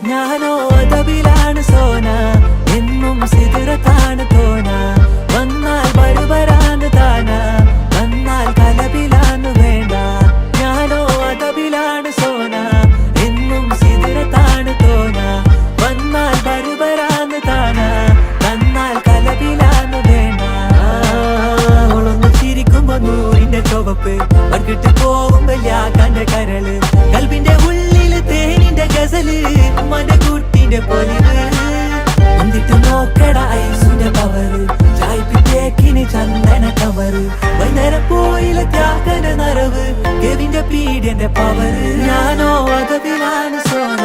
ഞാനോ അതവിലാണ് സോന, എന്നും സിതിറത്താണ് തോന. വന്നാൽ ബരുബരാന്ന് താന, വന്നാൽ കലപിലാന്ന് വേണ്ട. ഞാനോ അതവിലാണ് സോന, എന്നും സിതിറത്താണ് തോന. വന്നാൽ ബരുബരാന്ന് താന, വന്നാൽ കലപിലാന്ന് വേണ്ട. അവളൊന്ന് ചിരിക്കുമ്പോ നൂറിന്റെ ചുവപ്പ്, വർക്കിട്ട് പോകുമ്പോ യാക്കാന്റെ കരള്. കൽബിന്റെ ഉള്ളില് തേനിന്റെ ഗസല്, മന്റെ കുട്ടിന്റെ പൊലിവ്. എന്നിട്ട് നോക്കട ഐസിന്റെ പവറ്, ചായ്പിറ്റേക്കിന് ചന്ദന കവറ്. വൈകുന്നേരം പോയില്ല ത്യാഗന നരവ്, കെവിന്റെ പീഡിയന്റെ പവറ്. ഞാനോ അതവിലാണ് സോന.